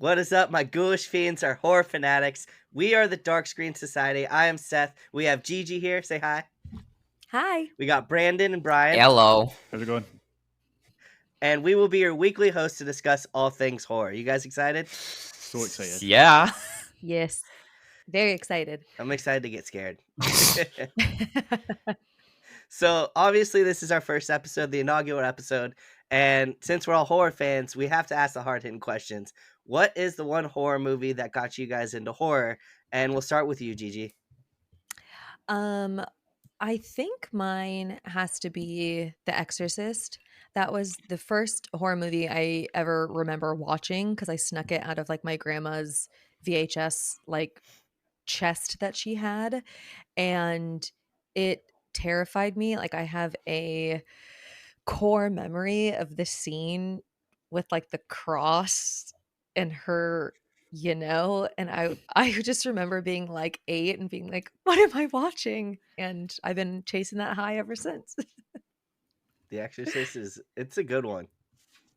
What is up, my ghoulish fiends, our horror fanatics? We are the Dark Screen Society. I am Seth. We have GiGi here. Say hi. Hi. We got Brandon and Brian. Hello. How's it going? And we will be your weekly hosts to discuss all things horror. You guys excited? So excited. Yeah. Yes. Very excited. I'm excited to get scared. So, obviously, this is our first episode, the inaugural episode. And since we're all horror fans, we have to ask the hard hitting questions. What is the one horror movie that got you guys into horror? And we'll start with you, GiGi. I think mine has to be The Exorcist. That was the first horror movie I ever remember watching because I snuck it out of like my grandma's VHS like chest that she had, and it terrified me. Like I have a core memory of the scene with like the cross and her, and I just remember being like 8 and being like, what am I watching? And I've been chasing that high ever since. The Exorcist it's a good one.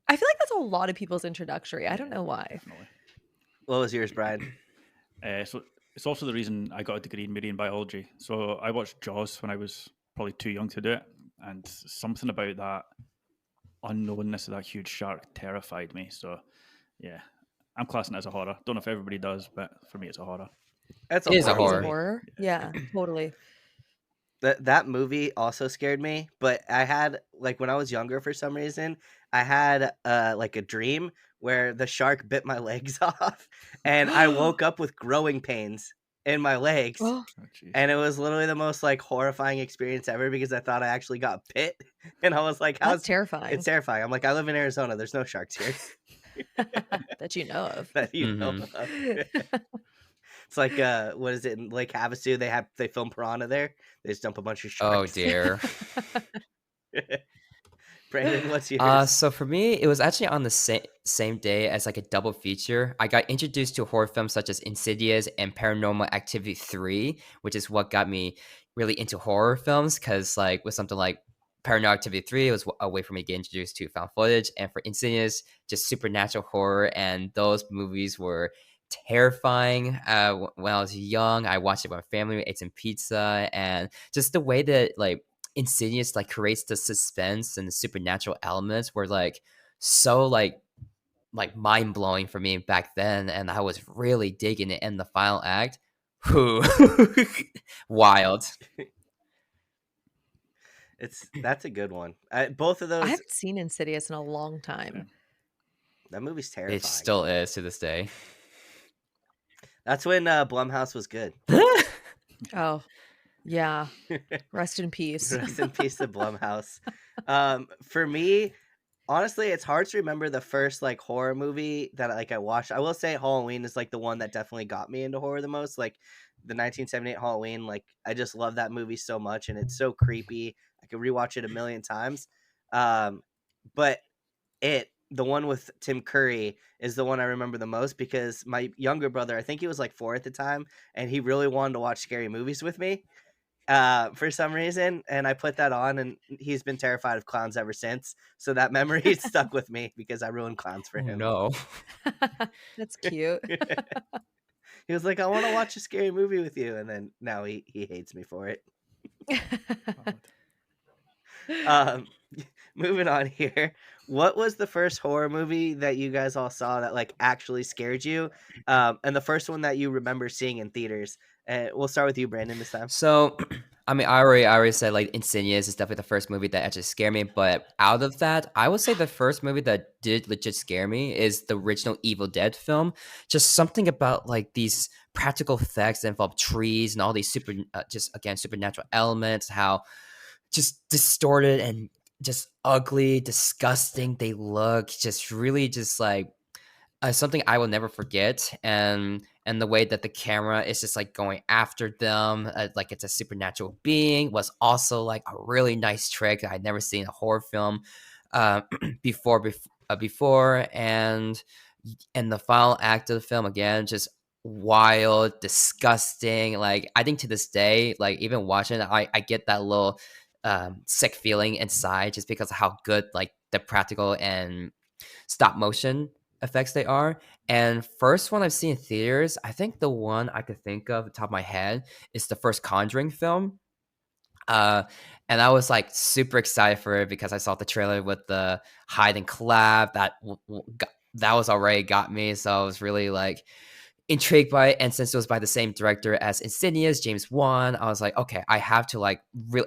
I feel like that's a lot of people's introductory. I don't know why. Definitely. What was yours, Brian? So it's also the reason I got a degree in marine biology. So I watched Jaws when I was probably too young to do it, and something about that unknownness of that huge shark terrified me. So yeah, I'm classing it as a horror. Don't know if everybody does, but for me, it's a horror. That's It is a It's a horror. horror. Yeah, totally. That movie also scared me, but I had like when I was younger for some reason, I had like a dream where the shark bit my legs off and I woke up with growing pains in my legs. Oh, Oh, jeez. And it was literally the most like horrifying experience ever because I thought I actually got bit. And I was like, that's terrifying. it's terrifying. I'm like, I live in Arizona, there's no sharks here that you know of. that you know of. It's like what is it in Lake Havasu? They film Piranha there. They just dump a bunch of Oh sharks. dear. Brandon, what's yours? So for me, it was actually on the same day as like a double feature. I got introduced to horror films such as Insidious and Paranormal Activity 3, which is what got me really into horror films. Because like with something like Paranormal Activity 3, it was a way for me to get introduced to found footage, and for Insidious, just supernatural horror. And those movies were terrifying. When I was young, I watched it with my family. We ate some pizza, and just the way that like Insidious like creates the suspense and the supernatural elements were like so like mind blowing for me back then, and I was really digging it. In the final act, who wild. That's a good one. Both of I those. haven't seen Insidious in a long time. That movie's terrifying. It still is to this day. That's when Blumhouse was good. Oh, yeah. Rest in peace. Rest in peace to Blumhouse. For me, honestly, it's hard to remember the first like horror movie that like I watched. I will say Halloween is like the one that definitely got me into horror the most. Like the 1978 Halloween, like I just love that movie so much, and it's so creepy. I could rewatch it a million times. But the one with Tim Curry is the one I remember the most because my younger brother, I think he was like 4 at the time, and he really wanted to watch scary movies with me for some reason, and I put that on, and he's been terrified of clowns ever since. So that memory stuck with me because I ruined clowns for Oh, him. no. That's cute. He was like, I want to watch a scary movie with you, and then now he hates me for it. Moving on here. What was the first horror movie that you guys all saw that like actually scared you? And the first one that you remember seeing in theaters? We'll start with you, Brandon, this time. So, I mean, I already said like Insidious is definitely the first movie that actually scared me. But out of that, I would say the first movie that did legit scare me is the original Evil Dead film. Just something about like these practical effects that involve trees and all these supernatural elements. How just distorted and just ugly, disgusting they look. Just really, just like something I will never forget, and the way that the camera is just like going after them, like it's a supernatural being, was also like a really nice trick that I'd never seen in a horror film before, and the final act of the film again, just wild, disgusting. Like I think to this day, like even watching it, I get that little sick feeling inside just because of how good like the practical and stop motion effects they are. And first one I've seen in theaters, I think the one I could think of at the top of my head is the first Conjuring film. Uh, and I was like super excited for it because I saw the trailer with the hide and clap that was already got me. So I was really like intrigued by it. And since it was by the same director as Insidious, James Wan, I was like, okay, I have to like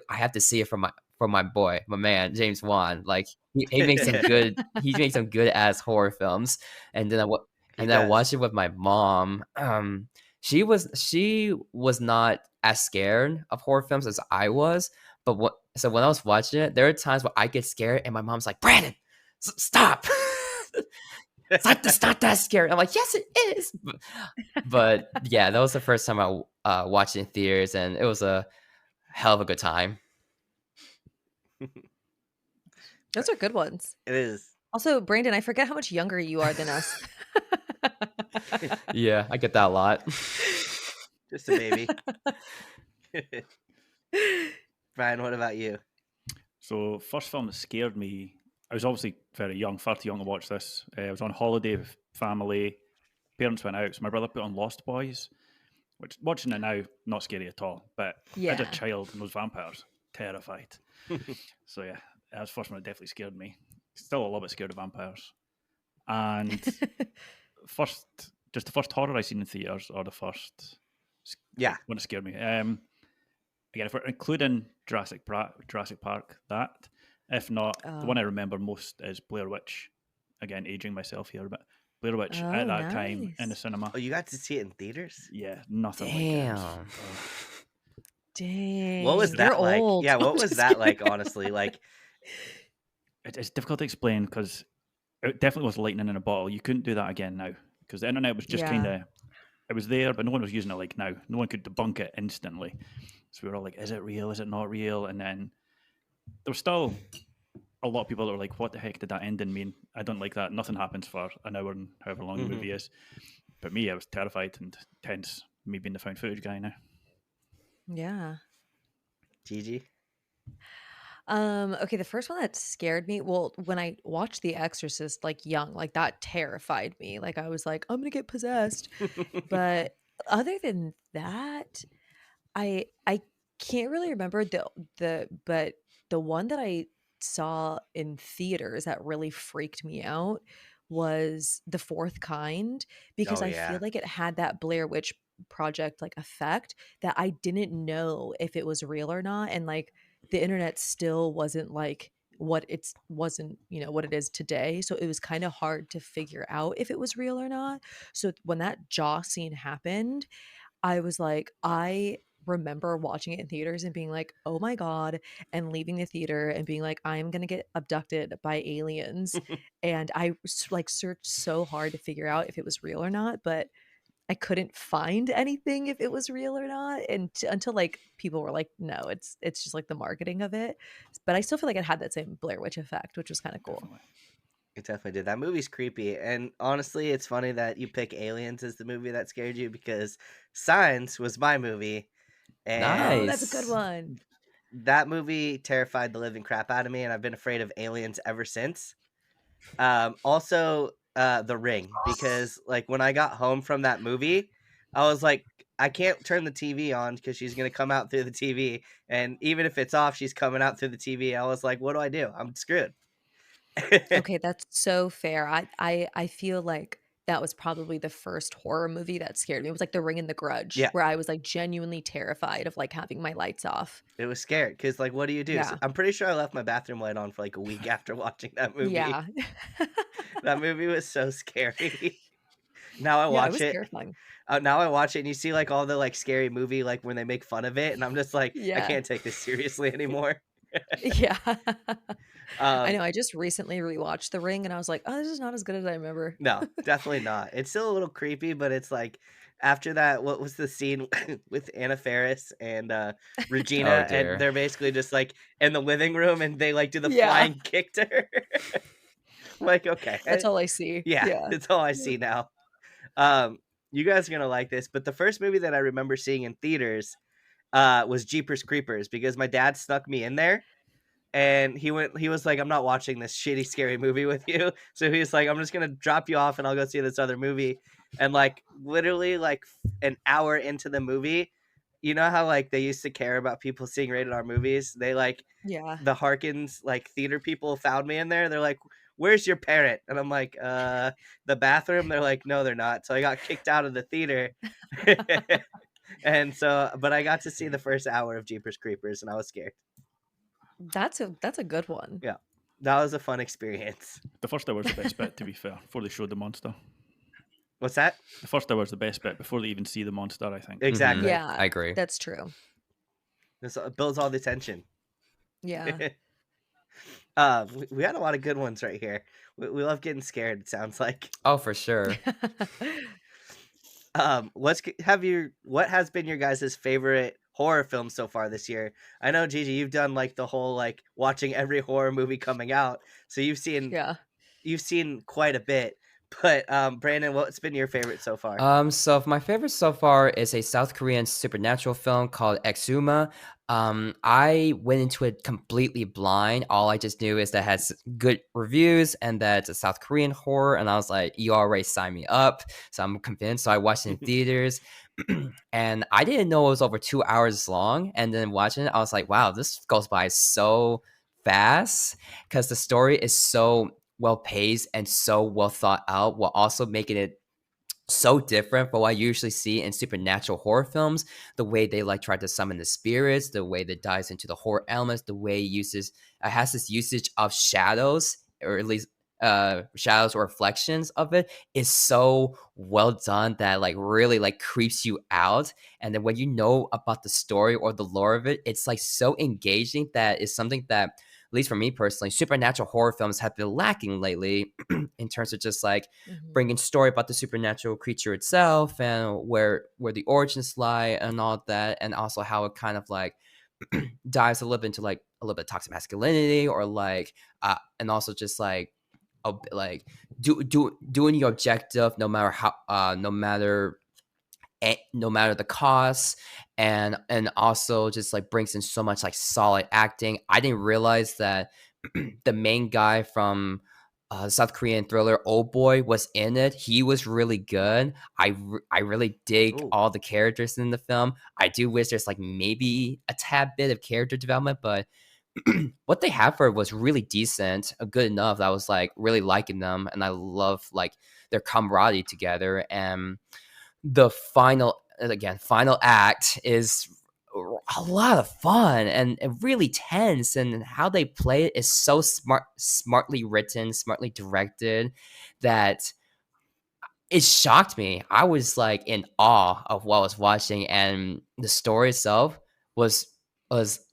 I have to see it from my boy, my man, James Wan. Like he makes some good ass horror films. And then He I does. watched it with my mom. She was not as scared of horror films as I was. But when I was watching it, there are times where I get scared and my mom's like, Brandon, stop. It's not that scary. I'm like, yes, it is. But yeah, that was the first time I watched it in theaters, and it was a hell of a good time. Those are good ones. It is. Also, Brandon, I forget how much younger you are than us. Yeah, I get that a lot. Just a baby. Brian, what about you? So, first film that scared me, I was obviously very young, far too young to watch this. I was on holiday with family. Parents went out, so my brother put on Lost Boys, which watching it now, not scary at all. But as a Yeah. child, and those vampires, terrified. So yeah, that was the first one that definitely scared me. Still a little bit scared of vampires. And the first horror I seen in theaters, or the first Yeah. one that scared me. Again, if we're including Jurassic Park, that. If not, the one I remember most is Blair Witch. Again, aging myself here, but Blair Witch at that time in the nice. cinema. Oh, you got to see it in theaters? Yeah, nothing like it. It was- Dang. What was that You're like? old. Yeah, I'm what was just that like, kidding. honestly? Like, it's difficult to explain because it definitely was lightning in a bottle. You couldn't do that again now because the internet was just Yeah. kind of, it was there, but no one was using it like now. No one could debunk it instantly. So we were all like, is it real? Is it not real? And then there was still a lot of people that were like, what the heck did that ending mean? I don't like that. Nothing happens for an hour and however long the movie is. But me, I was terrified and tense, me being the found footage guy now. Yeah. GiGi? Okay, the first one that scared me, well, when I watched The Exorcist like young, like that terrified me. Like I was like, I'm gonna get possessed. But other than that, I can't really remember but the one that I saw in theaters that really freaked me out was The Fourth Kind, because Oh, I feel yeah. like it had that Blair Witch Project like effect that I didn't know if it was real or not. And like the internet still wasn't like wasn't, what it is today. So it was kind of hard to figure out if it was real or not. So when that jaw scene happened, I was like, I remember watching it in theaters and being like, oh my God, and leaving the theater and being like, I'm gonna get abducted by aliens. And I like searched so hard to figure out if it was real or not, but I couldn't find anything if it was real or not. And until like people were like, no, it's just like the marketing of it. But I still feel like it had that same Blair Witch effect, which was kind of cool. Definitely. It definitely did. That movie's creepy. And honestly, it's funny that you pick Aliens as the movie that scared you because Signs was my movie. And Oh, that's a good Nice. one. that movie terrified the living crap out of me. And I've been afraid of aliens ever since. Also, The Ring, because like when I got home from that movie, I was like, I can't turn the TV on because she's gonna come out through the TV, and even if it's off, she's coming out through the TV. I was like, what do I do? I'm screwed. Okay, that's so fair. I feel like that was probably the first horror movie that scared me. It was like The Ring and The Grudge, Yeah, where I was like genuinely terrified of like having my lights off. it was scared because like, what do you do? Yeah. I'm pretty sure I left my bathroom light on for like a week after watching that movie. Yeah. That movie was so scary. Now I Yeah, it watch was it. terrifying. Now I watch it, and you see like all the like scary movie like when they make fun of it, and I'm just like, I Yeah. can't take this seriously anymore. Yeah. I know. Um, I just recently rewatched The Ring and I was like, oh, this is not as good as I remember. no, definitely not. It's still a little creepy, but it's like after that, what was the scene with Anna Faris and Oh Regina, and dear. they're basically just like in the living room, and they like do the Yeah. flying kick to her. I'm like, okay, That's all I see. yeah, Yeah. that's all I see now. Um, you guys are gonna like this, but the first movie that I remember seeing in theaters was Jeepers Creepers because my dad snuck me in there. and he was like, I'm not watching this shitty scary movie with you. So he was like, I'm just gonna drop you off and I'll go see this other movie. And like literally like an hour into the movie, you know how like they used to care about people seeing rated R movies? They like Yeah. the Harkins like theater people found me in there. They're like, "Where's your parent?" And I'm like, the bathroom." They're like, "No, they're not." So I got kicked out of the theater. And so, but I got to see the first hour of Jeepers Creepers, and I was scared. That's a good one. Yeah, that was a fun experience. The first hour's the best bit, to be fair, before they showed the monster. What's that? The first hour's the best bit before they even see the monster, I think. Exactly. Yeah, I agree. that's true. This builds all the tension. Yeah. We had a lot of good ones right here. We love getting scared. It sounds like. Oh, for sure. What has been your guys' favorite horror film so far this year? I know, Gigi, you've done like the whole like watching every horror movie coming out, so Yeah. you've seen quite a bit. But Brandon, what's been your favorite so far? So my favorite so far is a South Korean supernatural film called Exuma. I went into it completely blind. All I just knew is that it has good reviews and that it's a South Korean horror. And I was like, you already signed me up. So I'm convinced. So I watched it in theaters. And I didn't know it was over 2 hours long. And then watching it, I was like, wow, this goes by so fast because the story is so well paced and so well thought out, while also making it so different from what I usually see in supernatural horror films. The way they like try to summon the spirits, the way that dives into the horror elements, the way it uses has this usage of shadows, or at least shadows or reflections of it, is so well done that like really like creeps you out. And then when you know about the story or the lore of it, it's like so engaging that is something that, at least for me personally, supernatural horror films have been lacking lately in terms of just like Mhm. bringing story about the supernatural creature itself and where the origins lie and all that, and also how it kind of like dives a little bit into like a little bit of toxic masculinity, or like and also just like like doing your objective no matter how no matter the cost, and also just like brings in so much like solid acting. I didn't realize that the main guy from South Korean thriller Old Boy was in it. He was really good. I really dig Ooh. all the characters in the film. I do wish there's like maybe a tad bit of character development, but what they have for it was really decent, good enough that I was like really liking them, and I love like their camaraderie together. And the final act is a lot of fun and really tense, and how they play it is so smartly written, smartly directed, that it shocked me. I was like in awe of what I was watching, and the story itself was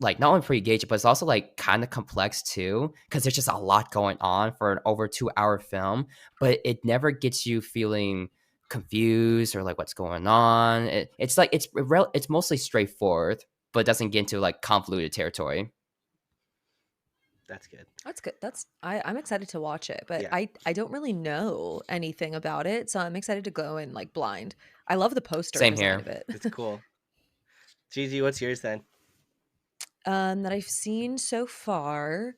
like not only pretty engaging, but it's also like kind of complex too, because there's just a lot going on for an over 2 hour film. But it never gets you feeling confused or like what's going on. It's like it's mostly straightforward, but it doesn't get into like convoluted territory. That's good. That's good. I'm excited to watch it, but Yeah. I don't really know anything about it, so I'm excited to go in like blind. I love the poster Same design here. of it. It's cool. Gigi, what's yours then? That I've seen so far.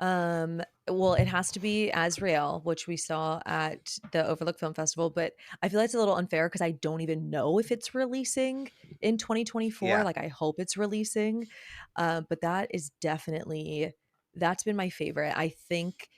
Well, it has to be Azrael, which we saw at the Overlook Film Festival, but I feel like it's a little unfair because I don't even know if it's releasing in 2024. Yeah. Like, I hope it's releasing. But that is definitely, that's been my favorite. I think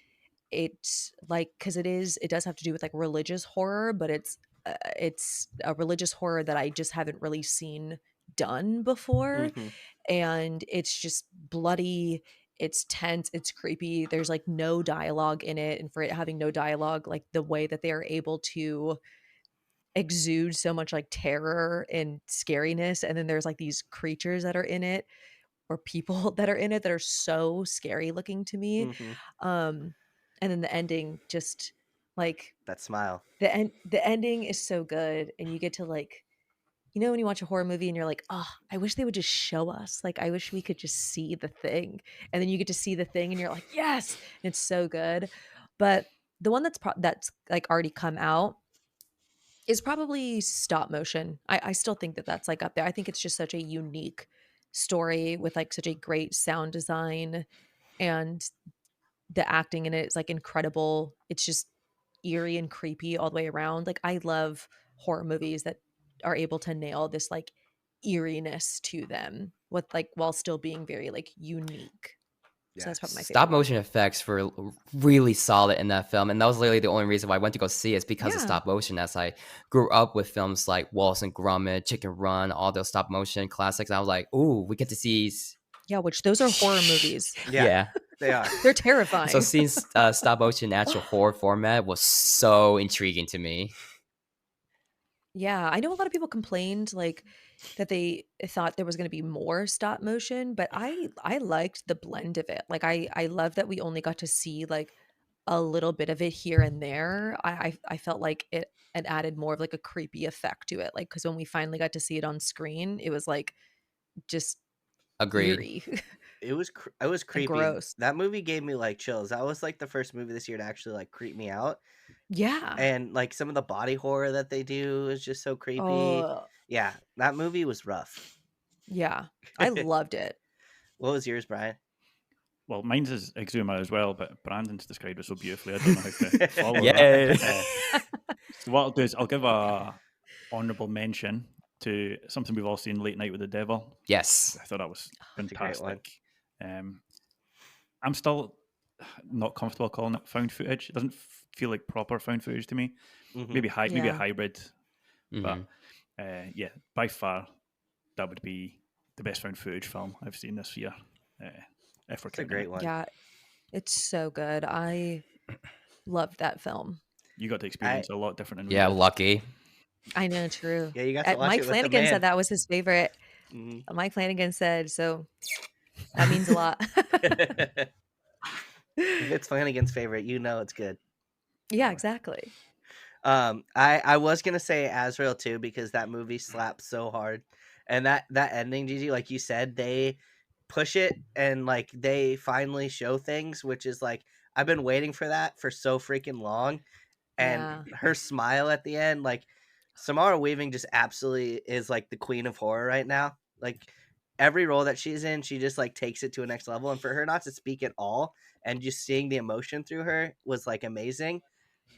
it's like, because it does have to do with like religious horror, but it's a religious horror that I just haven't really seen done before, Mm-hmm. and it's just bloody, it's tense, it's creepy. There's like no dialogue in it, and for it having no dialogue, like the way that they are able to exude so much like terror and scariness, and then there's like these creatures that are in it, or people that are in it, that are so scary looking to me. Mm-hmm. um and then the ending, just like That smile. the ending is so good, and you get to like, when you watch a horror movie and you're like, oh, I wish they would just show us. Like, I wish we could just see the thing. And then you get to see the thing and you're like, yes, and it's so good. But the one that's like already come out is probably stop motion. I still think that that's like up there. I think it's just such a unique story with like such a great sound design, and the acting in it is like incredible. It's just eerie and creepy all the way around. Like I love horror movies that are able to nail this like eeriness to them with like while still being very like unique. So Yeah. that's probably my Stop favorite one. motion effects were really solid in that film, and that was literally the only reason why I went to go see it, is because of Yeah. stop motion. As I grew up with films like Wallace and Gromit, Chicken Run, all those stop motion classics, I was like, "Ooh, we get to see." Yeah, which those are horror movies. Yeah. Yeah. They are. They're So terrifying. seeing stop motion in actual horror format was so intriguing to me. Yeah, I know a lot of people complained like that they thought there was going to be more stop motion, but I liked the blend of it. Like I love that we only got to see like a little bit of it here and there. I felt like it added more of like a creepy effect to it. Like because when we finally got to see it on screen, it was like just Agreed. eerie It was and creepy. gross. That movie gave me like chills. That was like the first movie this year to actually like creep me out. Yeah. And like some of the body horror that they do is just so creepy. Oh, Yeah, that movie was rough. yeah. I loved it. What was yours, Brian? Well, mine's is Exuma as well, but Brandon's described it so beautifully. I don't know how to follow that. Yeah. So what I'll do is I'll give a honourable mention to something we've all seen, Late Night with the Devil. Yes. I thought that was It's a great one. fantastic. I'm still not comfortable calling it found footage. It doesn't feel like proper found footage to me. Mhm. Maybe maybe a Yeah. hybrid, Mhm. but yeah, by far that would be the best found footage film I've seen this year. If we're It's a counting great it. one. Yeah. It's so good. I loved that film. You got to experience a lot different than we Yeah, did. lucky. I know, true. Yeah, you got to watch Mike it with the Flanagan man. said that was his favorite. Mhm. Mike Flanagan said, so that means a lot. If it's Flanagan's favorite, you know it's good. Yeah, exactly. I was gonna say Azrael too, because that movie slaps so hard, and that ending, Gigi, like you said, they push it and like they finally show things, which is like I've been waiting for that for so freaking long, and Yeah. her smile at the end, like Samara Weaving just absolutely is like the queen of horror right now. Like every role that she's in, she just like takes it to a next level, and for her not to speak at all and just seeing the emotion through her was like amazing.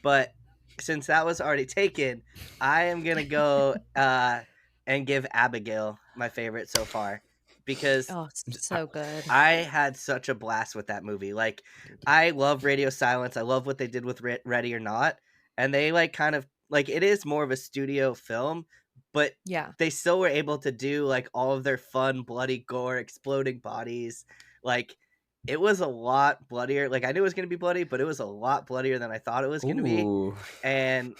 But since that was already taken, I am gonna go and give Abigail my favorite so far, because Oh, so good. I had such a blast with that movie. Like, I love Radio Silence. I love what they did with Ready or Not, and they like kind of like it is more of a studio film, but Yeah. they still were able to do like all of their fun, bloody gore, exploding bodies. Like, it was a lot bloodier. Like, I knew it was gonna be bloody, but it was a lot bloodier than I thought it was gonna be, Ooh. and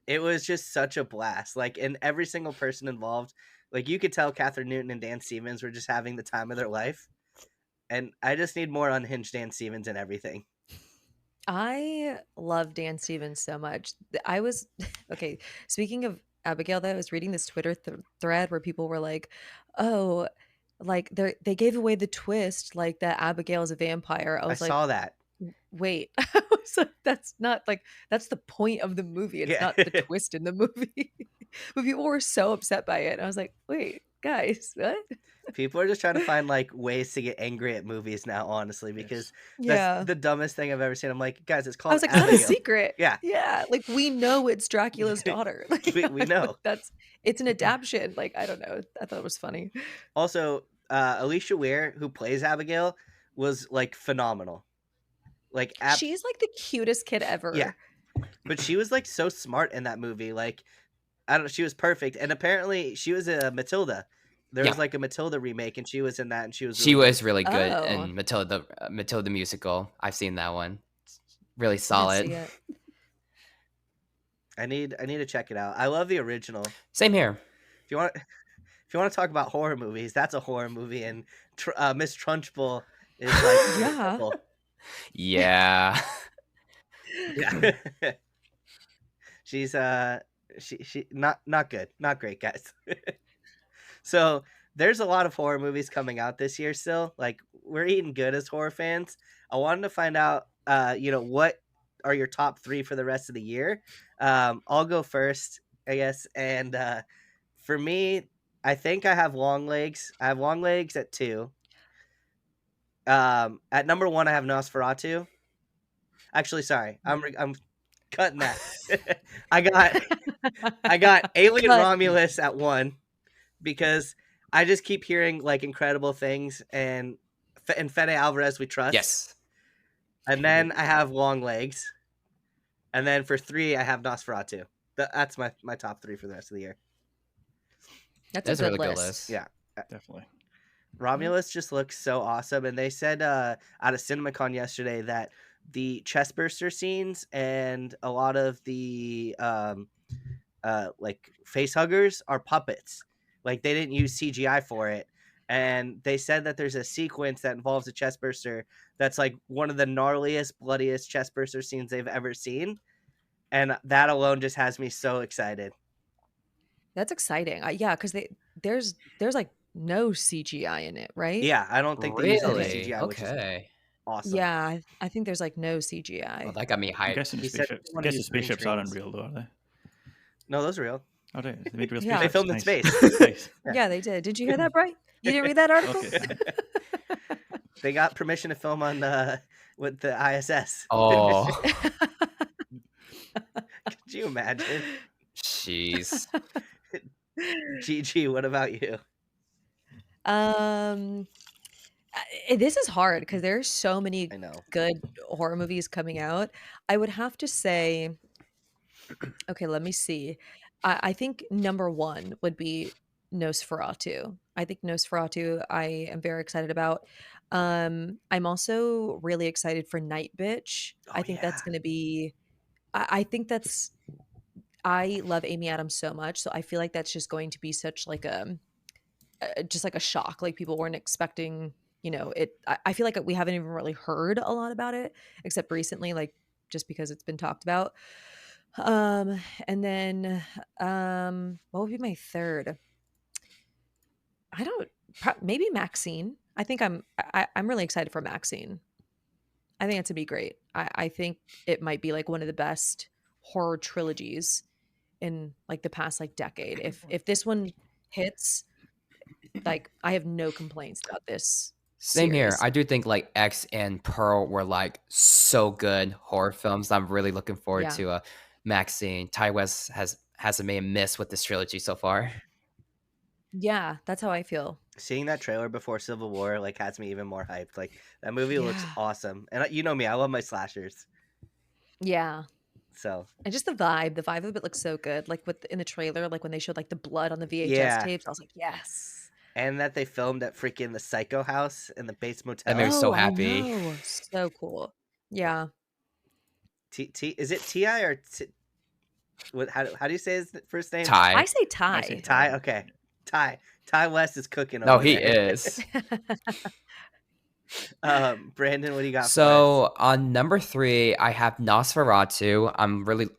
it was just such a blast. Like, and every single person involved, like you could tell Catherine Newton and Dan Stevens were just having the time of their life. And I just need more unhinged Dan Stevens and everything. I love Dan Stevens so much. I was okay. Speaking of Abigail, though, I was reading this Twitter thread where people were like, "Oh, like they gave away the twist, like that Abigail is a vampire." I I was like, saw that. "Wait, I was like, that's not like that's the point of the movie. It's Yeah. not the twist in the movie." But people were so upset by it. I was like, "Wait, guys, what?" People are just trying to find like ways to get angry at movies now, honestly, because Yeah. that's the dumbest thing I've ever seen. I'm like, guys, it's I called was like, it's not a Abigail. secret. Yeah. Yeah. Like we know it's Dracula's daughter. Like We know. it's an adaptation. Like, I don't know. I thought it was funny. Also, Alicia Weir, who plays Abigail, was like phenomenal. Like, She's like the cutest kid ever. Yeah. But she was like so smart in that movie. Like, I don't know, she was perfect. And apparently she was a Matilda. There was Yeah. like a Matilda remake, and she was in that, and she was She really was really good Oh. in Matilda musical. I've seen that one. It's really I didn't solid. see it. I need to check it out. I love the original. Same here. If you want to talk about horror movies, that's a horror movie, and Miss Trunchbull is like Yeah. wonderful. Yeah. Yeah. She's she not good, not great, guys. So there's a lot of horror movies coming out this year still. Like, we're eating good as horror fans. I wanted to find out what are your top 3 for the rest of the year. I'll go first, I guess. And for me, I think I have Long Legs. I have Long Legs at 2. At number 1, I have Nosferatu. Actually, sorry, I'm cutting that. I got Alien But Romulus at 1 because I just keep hearing like incredible things, and Fede Alvarez we trust. Yes. And then I have Long Legs, and then for 3 I have Nosferatu. That's my top 3 for the rest of the year. that's That's a a good really good list. list. Yeah. Definitely. Romulus just looks so awesome, and they said out of CinemaCon yesterday that the chestburster scenes and a lot of the like face huggers are puppets. Like they didn't use CGI for it, and they said that there's a sequence that involves a chestburster that's like one of the gnarliest, bloodiest chestburster scenes they've ever seen, and that alone just has me so excited. That's exciting. Yeah, because there's like no CGI in it, right? Yeah, I don't think they used any Really? CGI, which is Okay. awesome. Yeah, I think there's like no Well, CGI. that got me I'm hyped. guessing the He said spaceships. they I want to guess the use green spaceships are screens. unreal, though, are they? No, those are real. Are they? They made real Yeah. They spaceships. filmed in Nice. space. Nice. Yeah. Yeah, they did. Did you hear that, Bright? You didn't read that article? Okay. They got permission to film on with the ISS. Oh, Could you imagine? jeez. GG, what about you? This is hard because there's so many I know. good horror movies coming out. I would have to say, okay, let me see. I think number 1 would be Nosferatu. I think Nosferatu I am very excited about. I'm also really excited for Night Bitch. Oh I think that's yeah. going to be I think that's I love Amy Adams so much, so I feel like that's just going to be such like just like a shock. Like people weren't expecting, it. I feel like we haven't even really heard a lot about it except recently, like just because it's been talked about. And then what would be my third? I don't maybe Maxine. I think I'm really excited for Maxine. I think it's gonna be great. I think it might be like one of the best horror trilogies in like the past like decade. If this one hits, like I have no complaints about this Same here. series. I do think like X and Pearl were like so good horror films. I'm really looking forward Yeah. to Maxine. Ty West hasn't made a miss with this trilogy so far. Yeah, that's how I feel. Seeing that trailer before Civil War like has me even more hyped. Like that movie looks Yeah. awesome, and you know me, I love my slashers. Yeah. So And just the vibe of it looks so good. Like in the trailer, like when they showed like the blood on the VHS yeah, tapes, I was like, yes. and that they filmed at freaking the Psycho House in the Bates That made me Motel. so Oh, I happy. know. So cool. Yeah. Is it Ti or what? How do you say his first name? Ty. I say I Ty. say Ty. Okay, Ty West is cooking No, over he there. is. Brandon, what do you got for us? So on number 3, I have Nosferatu.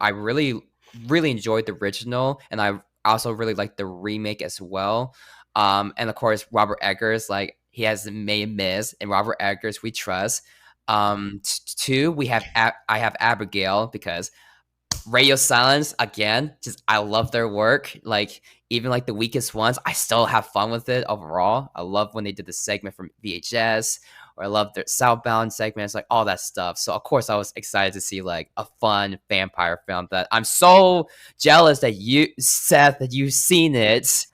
I really enjoyed the original, and I also really like the remake as well. And of course Robert Eggers, like he has made Miz, and Robert Eggers we trust. 2, I have Abigail because Radio Silence again. Just I love their work. Like even like the weakest ones, I still have fun with it overall. I love when they did the segment from VHS, or I love their Southbound segments, like all that stuff. So of course I was excited to see like a fun vampire film that I'm so jealous that you, Seth, that you've seen it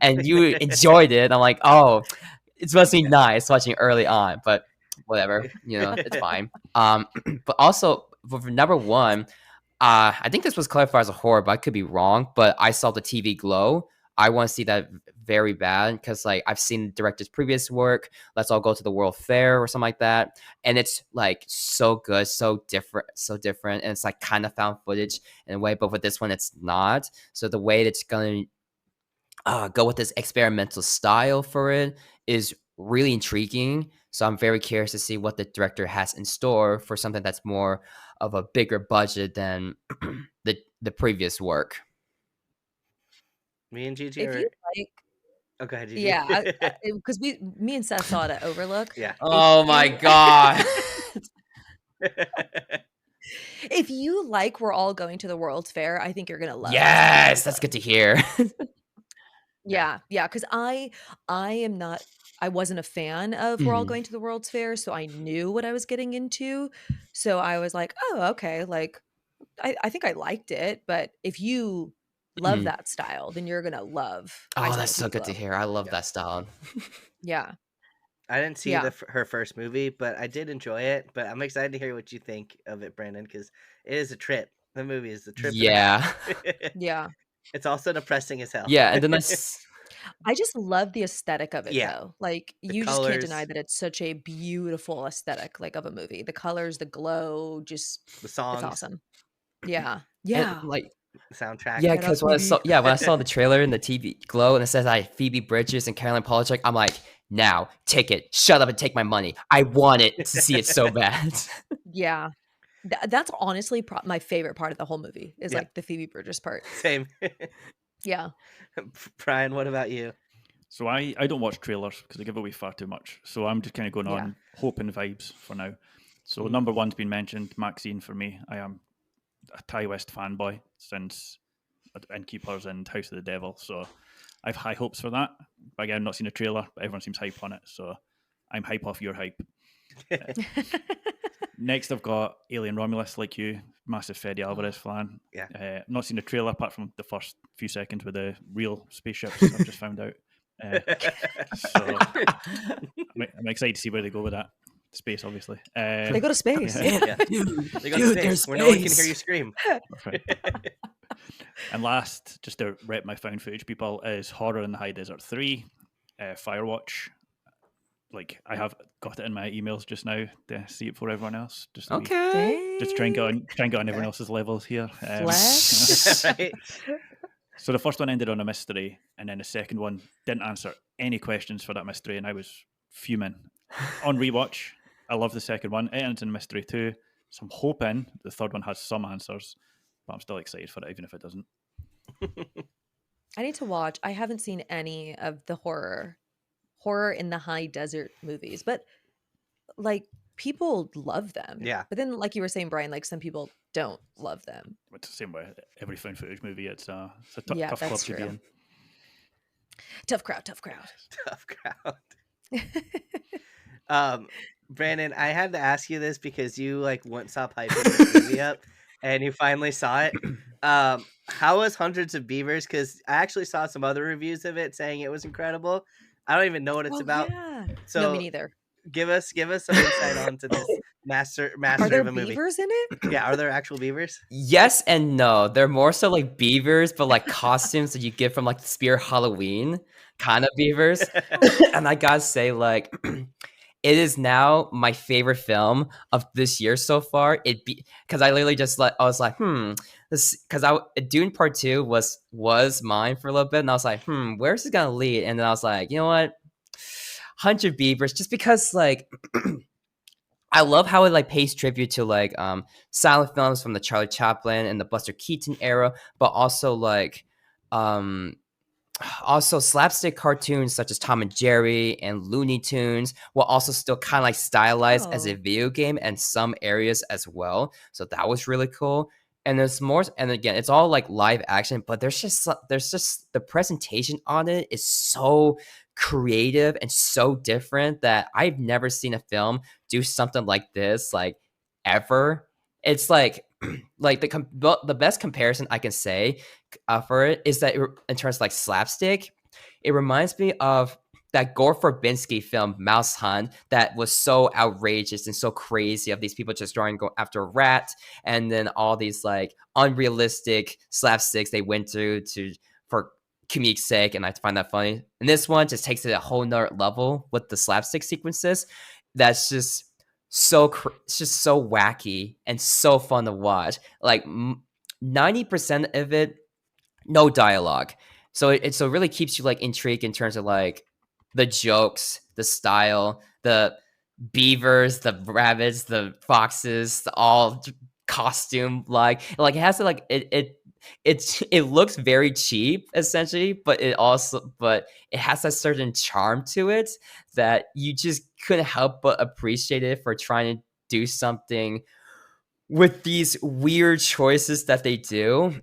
and you enjoyed it. I'm like, oh, it must be nice watching early on, but whatever, it's fine. But also for number 1. I think this was clarified as a horror, but I could be wrong. But I saw the TV Glow. I want to see that very bad because like I've seen the director's previous work. Let's All Go to the World Fair or something like that, and it's like so good, so different, and it's like kind of found footage in a way. But with this one, it's not. So the way it's gonna go with this experimental style for it is really intriguing. So I'm very curious to see what the director has in store for something that's more of a bigger budget than the previous work. Me and Gigi If are. you like, Okay, oh, Gigi. yeah, because me and Seth saw it at Overlook. Yeah. Oh my god. If you like We're All Going to the World's Fair, I think you're gonna love this Yes, movie that's also. good to hear. Yeah, yeah, because I wasn't a fan of We're All Mhm. Going to the World's Fair, so I knew what I was getting into. So I was like, "Oh, okay, like, I think I liked it, but if you love Mhm. that style, then you're gonna love I Oh, Saw that's the so Lady good to Glow." hear. I love Yeah. that style. Yeah, I didn't see yeah, her first movie, but I did enjoy it. But I'm excited to hear what you think of it, Brandon, because it is a trip. The movie is a trip and a half. Yeah. yeah. It's also depressing as hell. Yeah, and then that's I just love the aesthetic of it, Yeah, though. Like, the you just can't deny colors, that it's such a beautiful aesthetic, like, of a movie. The colors, the glow, just the it's songs, awesome. Yeah, and, yeah. like the soundtrack. yeah, Get up, because when I saw Phoebe. the trailer and the TV glow and it says I Phoebe Bridgers and Caroline Polachek, I'm like, now take it, shut up and take my money. I want it to see it so bad. Yeah. That's honestly my favorite part of the whole movie is, Yeah, like, the Phoebe Bridgers part. same. Yeah. Brian, what about you? So I don't watch trailers because they give away far too much. So I'm just kind of going Yeah. on hope and vibes for now. So Mhm. number one's been mentioned, Maxine for me. I am a Ty West fanboy since Innkeepers and House of the Devil. So I've high hopes for that. But again, I've not seen a trailer, but everyone seems hype on it. So I'm hype off your hype. Next, I've got Alien Romulus, like you, massive Fede Alvarez fan. Yeah. Not seen a trailer apart from the first few seconds with the real spaceships. I've just found out. So I'm excited to see where they go with that. Space, obviously. They go to space. Yeah. Yeah. Dude, They go to dude, space there's where no one can hear space. you scream. Perfect. And last, just to rep my found footage people, is Horror in the High Desert 3, Firewatch. Like, I have got it in my emails just now to see it for everyone else. Just Okay. just try and get Dang. on everyone else's levels here. Flex. Right? So the first one ended on a mystery, and then the second one didn't answer any questions for that mystery, and I was fuming. On rewatch, I love the second one. It ends in mystery too, so I'm hoping the third one has some answers, but I'm still excited for it, even if it doesn't. I need to watch. I haven't seen any of the horror in the high desert movies, but like people love them. Yeah. But then like you were saying, Brian, like some people don't love them. It's the same way every found footage movie. It's a Yeah, tough club that's to be true. in. Tough crowd, tough crowd. Tough crowd. Brandon, I had to ask you this because you like wouldn't stop hyping this movie up, and you finally saw it. How was Hundreds of Beavers? Because I actually saw some other reviews of it saying it was incredible. I don't even know what it's Oh about. yeah. No, me So neither. give us some insight onto this master Are there of a movie. beavers in it? Yeah, are there actual beavers? Yes and no. They're more so like beavers, but like costumes that you get from like the Spirit Halloween kind of beavers. And I gotta say, like, it is now my favorite film of this year so far. It be because I literally just I was like, this because Dune Part 2 was mine for a little bit, and I was like, where's it gonna lead? And then I was like, you know what? 100 Beavers, just because like I love how it like pays tribute to like silent films from the Charlie Chaplin and the Buster Keaton era, but also like also slapstick cartoons such as Tom and Jerry and Looney Tunes, while also still kind of like stylized as a Oh. video game in some areas as well. So that was really cool. And there's more, and again, it's all like live action, but there's just the presentation on it is so creative and so different that I've never seen a film do something like this like ever. It's like like the best comparison I can say for it is that in terms of like slapstick, it reminds me of that Gore Verbinski film Mouse Hunt that was so outrageous and so crazy of these people just trying to go after a rat, and then all these like unrealistic slapsticks they went through to for comedic sake, and I find that funny. And this one just takes it a whole nother level with the slapstick sequences. That's just it's just so wacky and so fun to watch. Like 90% of it, no dialogue. So it really keeps you like intrigued in terms of like the jokes, the style, the beavers, the rabbits, the foxes, all costume like it has to like it looks very cheap essentially, but it has a certain charm to it that you just couldn't help but appreciate it for trying to do something with these weird choices that they do.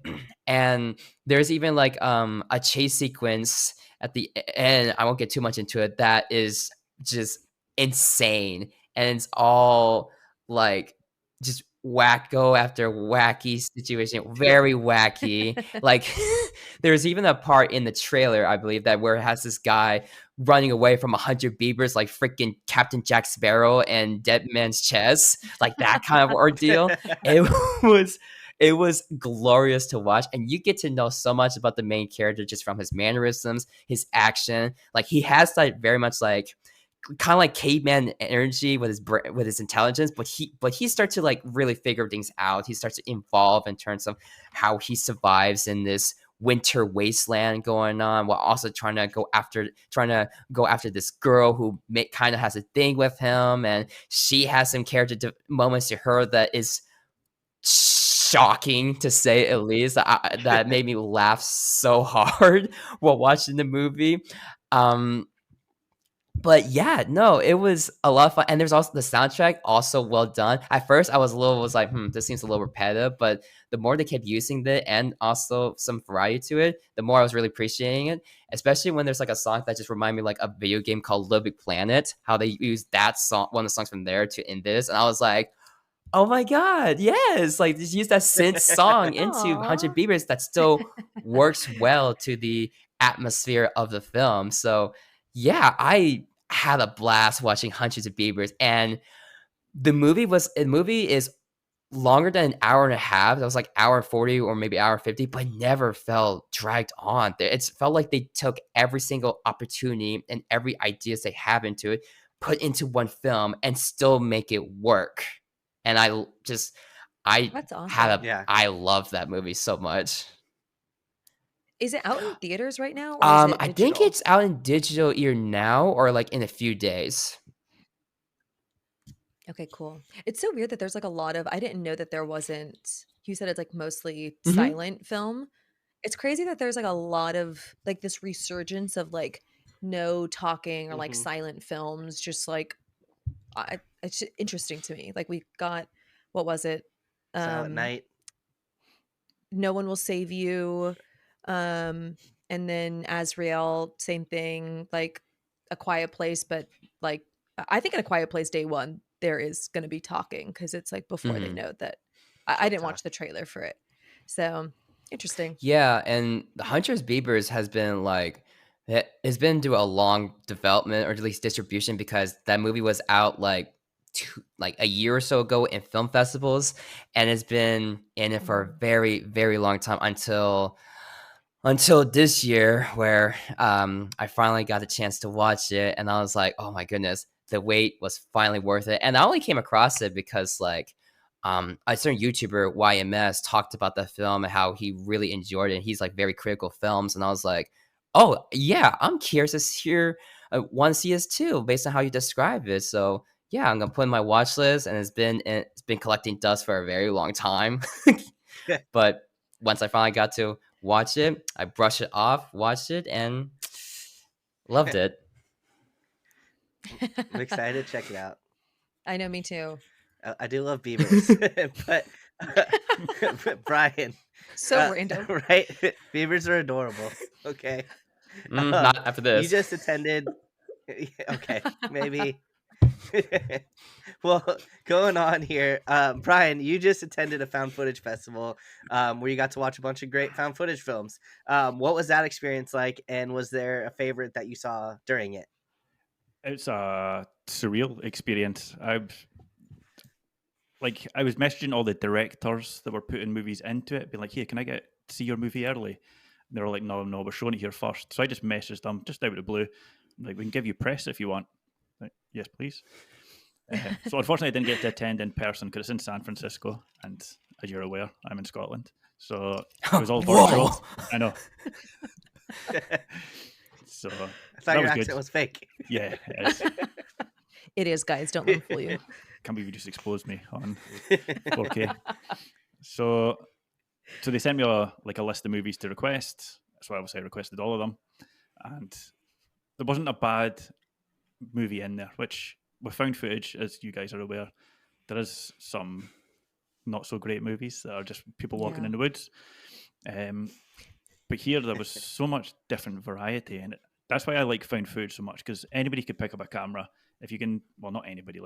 And there's even like a chase sequence at the end, I won't get too much into it, that is just insane. And it's all like just wacko after wacky situation, very wacky. Like there's even a part in the trailer, I believe, that where it has this guy running away from 100 beavers like freaking Captain Jack Sparrow and Dead Man's Chest, like that kind of ordeal. It was it was glorious to watch, and you get to know so much about the main character just from his mannerisms, his action. Like he has like very much like kind of like caveman energy with with his intelligence, but he starts to like really figure things out. He starts to evolve in terms of how he survives in this winter wasteland going on, while also trying to go after this girl who kind of has a thing with him, and she has some moments to her that is shocking to say at least. That made me laugh so hard while watching the movie. But yeah, no, it was a lot of fun. And there's also the soundtrack, also well done. At first, I was like, this seems a little repetitive. But the more they kept using it and also some variety to it, the more I was really appreciating it. Especially when there's like a song that just reminded me like a video game called Little Big Planet, how they used that song, one of the songs from there to end this. And I was like, oh my God, yes. Like just use that synth song into 100 Aw. Beavers that still works well to the atmosphere of the film. So yeah, I had a blast watching Hundreds of Beavers, and the movie is longer than an hour and a half. That was like hour 40 or maybe hour 50, but never felt dragged on. It felt like they took every single opportunity and every ideas they have into it, put into one film, and still make it work. And I That's had awesome. Yeah. I love that movie so much. Is it out in theaters right now, or is it I think digital? it's out in digital either now or like in a few days. Okay, cool. It's so weird that there's like a lot of I didn't know that there wasn't you said it's like mostly Mhm. silent film. It's crazy that there's like a lot of like this resurgence of like no talking or like Hmm. silent films just like it's interesting to me. Like we got what was it? Silent Um Night. No One Will Save You. And then Azrael, same thing, like A Quiet Place, but like I think in A Quiet Place day one, there is gonna be talking because it's like before they Mhm. know that It's I all didn't watch talk. the trailer for it. So interesting. Yeah, and the Hunter's Beavers has been like it's been through a long development or at least distribution because that movie was out like a year or so ago in film festivals, and it's been in it for a Mm. very very long time until this year where I finally got the chance to watch it, and I was like, oh my goodness, the wait was finally worth it. And I only came across it because like a certain YouTuber YMS talked about the film and how he really enjoyed it, and he's like very critical of films, and I was like, oh yeah, I'm curious to hear want to see this too based on how you describe it. So yeah, I'm gonna put in my watch list, and it's been collecting dust for a very long time. But once I finally got to watch it, I brushed it off, watched it, and loved it. I'm excited to check it out. I know, me too. I do love beavers, but Brian, So random. right? Beavers are adorable. Okay. Not after You this. just attended. Okay, maybe. Well, going on here, Brian, you just attended a found footage festival where you got to watch a bunch of great found footage films. What was that experience like, and was there a favorite that you saw during it? It's a surreal experience. I was messaging all the directors that were putting movies into it, being like, "Hey, can I get to see your movie early?" And they were like, "No, no, we're showing it here first." So I just messaged them just out of the blue, like, "We can give you press if you want." Like, yes, please. So unfortunately, I didn't get to attend in person because it's in San Francisco, and as you're aware, I'm in Scotland, so it was all virtual. Whoa. I know. I So thought that your was accent good. was fake. Yeah, it is. It is, guys. Don't let them fool you. Can't believe you just exposed me on 4K. So they sent me a list of movies to request. So obviously I requested all of them, and there wasn't a bad movie in there. Which with found footage, as you guys are aware, there is some not so great movies that are just people walking Yeah. in the woods. But here there was so much different variety, and that's why I like found footage so much, because anybody could pick up a camera if you can. Well, not anybody.